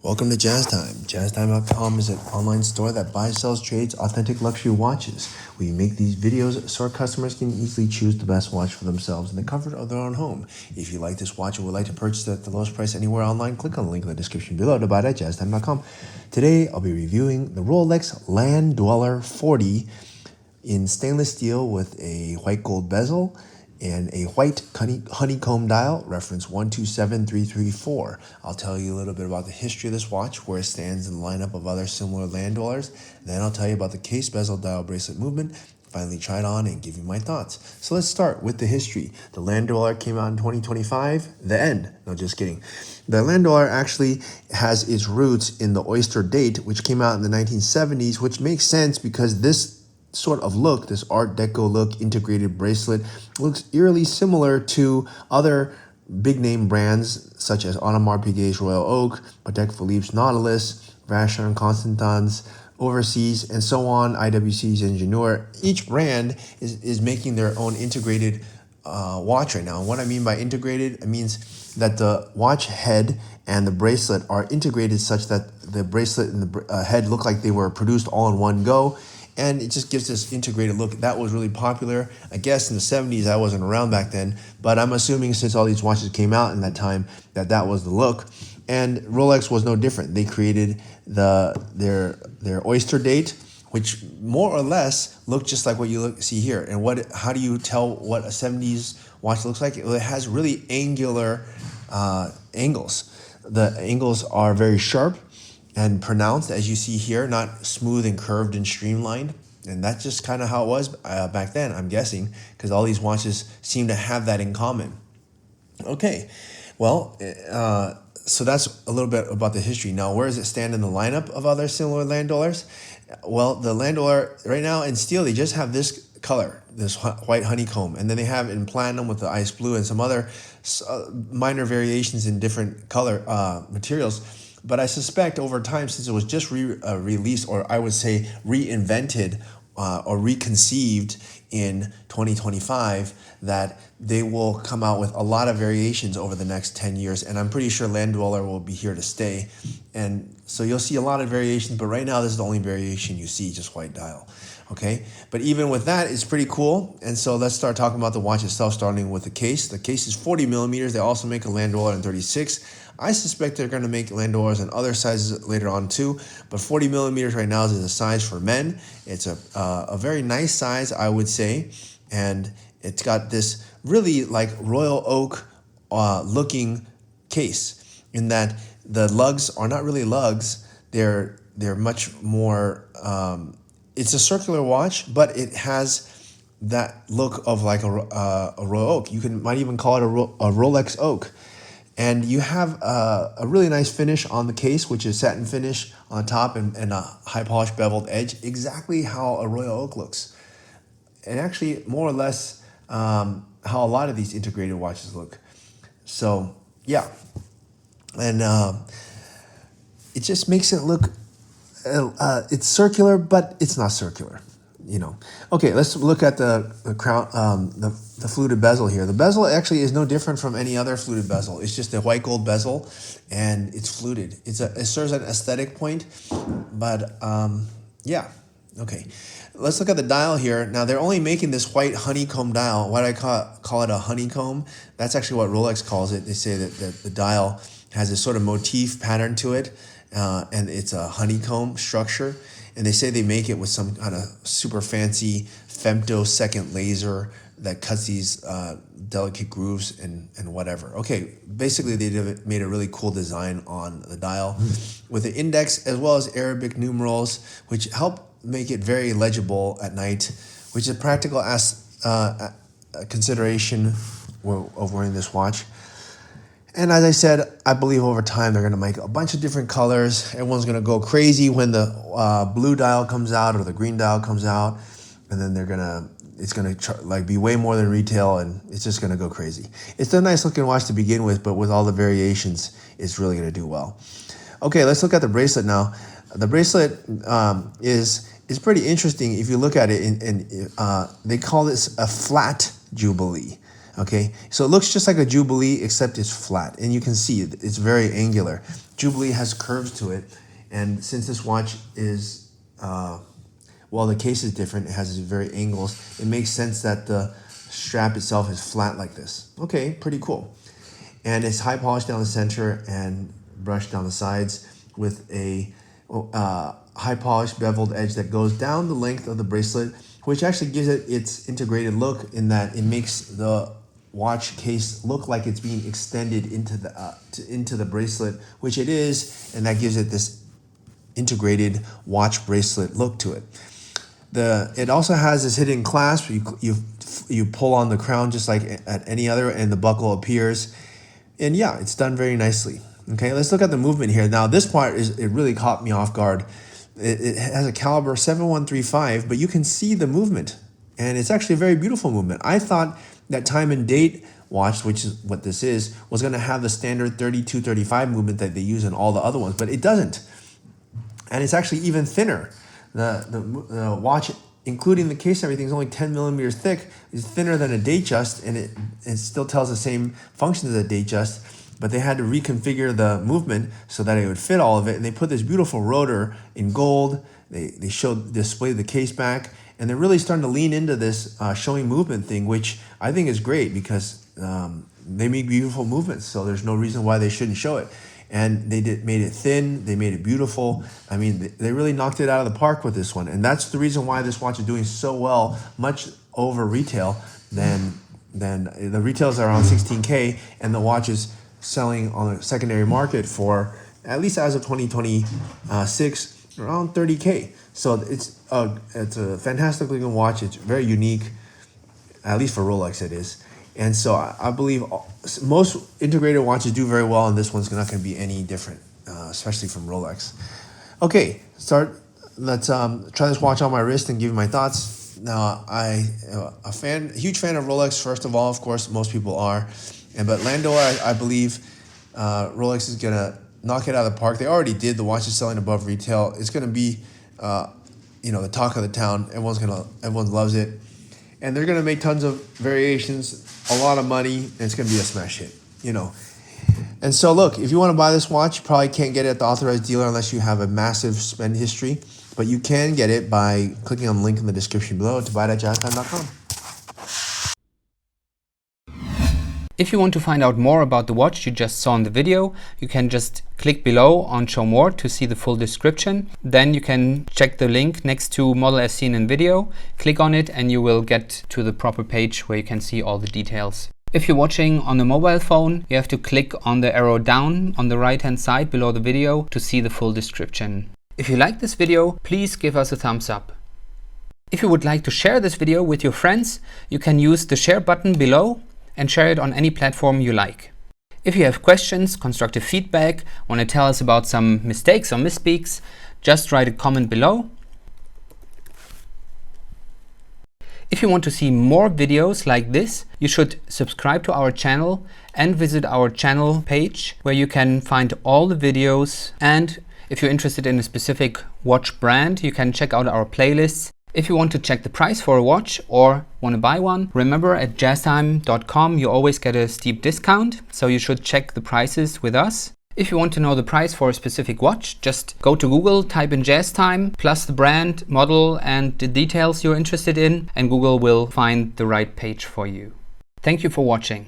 Welcome to Jazz Time. JazzTime.com is an online store that buys, sells, trades authentic luxury watches. We make these videos so our customers can easily choose the best watch for themselves in the comfort of their own home. If you like this watch and would like to purchase it at the lowest price anywhere online, click on the link in the description below to buy it at JazzTime.com. Today, I'll be reviewing the Rolex Land Dweller 40 in stainless steel with a white gold bezel and a white honeycomb dial, reference 127334. I'll tell you a little bit about the history of this watch, where it stands in the lineup of other similar land dwellers. Then I'll tell you about the case, bezel, dial, bracelet movement, finally try it on and give you my thoughts. So let's start with the history. The Land Dweller came out in 2025, the end. No, just kidding. The Land Dweller actually has its roots in the Oyster Date, which came out in the 1970s, which makes sense because this sort of look, this Art Deco look, integrated bracelet, looks eerily similar to other big name brands such as Audemars Piguet's Royal Oak, Patek Philippe's Nautilus, Vacheron Constantin's Overseas, and so on, IWC's Ingenieur. Each brand is making their own integrated watch right now. And what I mean by integrated, it means that the watch head and the bracelet are integrated such that the bracelet and the head look like they were produced all in one go. And it just gives this integrated look. That was really popular. I guess in the 70s, I wasn't around back then, but I'm assuming since all these watches came out in that time, that was the look. And Rolex was no different. They created their Oyster Date, which more or less looked just like what you see here. And how do you tell what a 70s watch looks like? Well, it has really angular angles. The angles are very sharp and pronounced, as you see here, not smooth and curved and streamlined. And that's just kind of how it was back then, I'm guessing, because all these watches seem to have that in common. Okay, well, so that's a little bit about the history. Now, where does it stand in the lineup of other similar land dwellers? Well, the Land Dweller right now in steel, they just have this color, this white honeycomb, and then they have in platinum with the ice blue and some other minor variations in different color materials. But I suspect over time, since it was just released, or I would say reinvented or reconceived in 2025, that they will come out with a lot of variations over the next 10 years. And I'm pretty sure Land Dweller will be here to stay. And so you'll see a lot of variations, but right now this is the only variation you see, just white dial. Okay, but even with that, it's pretty cool. And so let's start talking about the watch itself, starting with the case. The case is 40 millimeters. They also make a Land Dweller in 36. I suspect they're going to make Land Dwellers in other sizes later on too, but 40 millimeters right now is a size for men. It's a very nice size, I would say, and it's got this really like Royal Oak looking case, in that the lugs are not really lugs. They're much more. It's a circular watch, but it has that look of like a Royal Oak. You might even call it a Rolex Oak. And you have a really nice finish on the case, which is satin finish on top and a high polished beveled edge, exactly how a Royal Oak looks. And actually more or less how a lot of these integrated watches look. So yeah, and it just makes it look, it's circular, but it's not circular. You know. Okay, let's look at the crown, the fluted bezel here. The bezel actually is no different from any other fluted bezel. It's just a white gold bezel, and it's fluted. It serves an aesthetic point, but yeah. Okay, let's look at the dial here. Now they're only making this white honeycomb dial. Why do I call it a honeycomb? That's actually what Rolex calls it. They say that the dial has this sort of motif pattern to it, and it's a honeycomb structure. And they say they make it with some kind of super fancy femtosecond laser that cuts these delicate grooves and whatever. Okay, basically they made a really cool design on the dial with the index as well as Arabic numerals, which help make it very legible at night, which is a practical consideration of wearing this watch. And as I said, I believe over time they're going to make a bunch of different colors. Everyone's going to go crazy when the blue dial comes out or the green dial comes out, and then it's going to be way more than retail, and it's just going to go crazy. It's a nice looking watch to begin with, but with all the variations, it's really going to do well. Okay, let's look at the bracelet now. The bracelet is pretty interesting if you look at it, and they call this a flat Jubilee. Okay, so it looks just like a Jubilee, except it's flat, and you can see it's very angular. Jubilee has curves to it, and since this watch is, well, the case is different, it has very angles, it makes sense that the strap itself is flat like this. Okay, pretty cool. And it's high polished down the center and brushed down the sides with a high polished beveled edge that goes down the length of the bracelet, which actually gives it its integrated look in that it makes the watch case look like it's being extended into the bracelet, which it is, and that gives it this integrated watch bracelet look to it. It also has this hidden clasp. You pull on the crown just like at any other, and the buckle appears. And yeah, it's done very nicely. Okay, let's look at the movement here. Now this part it really caught me off guard. It has a caliber 7135, but you can see the movement, and it's actually a very beautiful movement. I thought that time and date watch, which is what this is, was going to have the standard 32-35 movement that they use in all the other ones, but it doesn't. And it's actually even thinner. The watch, including the case and everything, is only 10 millimeters thick. It's thinner than a Datejust, and it still tells the same functions as a Datejust, but they had to reconfigure the movement so that it would fit all of it. And they put this beautiful rotor in gold. They displayed the case back, and they're really starting to lean into this showing movement thing, which I think is great because they make beautiful movements. So there's no reason why they shouldn't show it. And they made it thin, they made it beautiful. I mean, they really knocked it out of the park with this one. And that's the reason why this watch is doing so well, much over retail than the retails are around 16K, and the watch is selling on the secondary market for, at least as of 2026, around 30K. So it's a fantastic looking watch. It's very unique, at least for Rolex it is. And so I believe most integrated watches do very well, and this one's not going to be any different, especially from Rolex. Okay, let's try this watch on my wrist and give you my thoughts. Now, I am a huge fan of Rolex, first of all, of course, most people are. But Lando, I believe Rolex is going to knock it out of the park. They already did. The watch is selling above retail. It's going to be, the talk of the town. Everyone loves it. And they're going to make tons of variations, a lot of money, and it's going to be a smash hit, And so look, if you want to buy this watch, you probably can't get it at the authorized dealer unless you have a massive spend history. But you can get it by clicking on the link in the description below to buy it at jazztime.com. If you want to find out more about the watch you just saw in the video, you can just click below on Show More to see the full description. Then you can check the link next to Model as seen in video, click on it, and you will get to the proper page where you can see all the details. If you're watching on a mobile phone, you have to click on the arrow down on the right hand side below the video to see the full description. If you like this video, please give us a thumbs up. If you would like to share this video with your friends, you can use the share button below and share it on any platform you like. If you have questions, constructive feedback, want to tell us about some mistakes or misspeaks, just write a comment below. If you want to see more videos like this, you should subscribe to our channel and visit our channel page where you can find all the videos. And if you're interested in a specific watch brand, you can check out our playlists. If you want to check the price for a watch or want to buy one, remember at jazztime.com you always get a steep discount, so you should check the prices with us. If you want to know the price for a specific watch, just go to Google, type in JazzTime, plus the brand, model, and the details you're interested in, and Google will find the right page for you. Thank you for watching.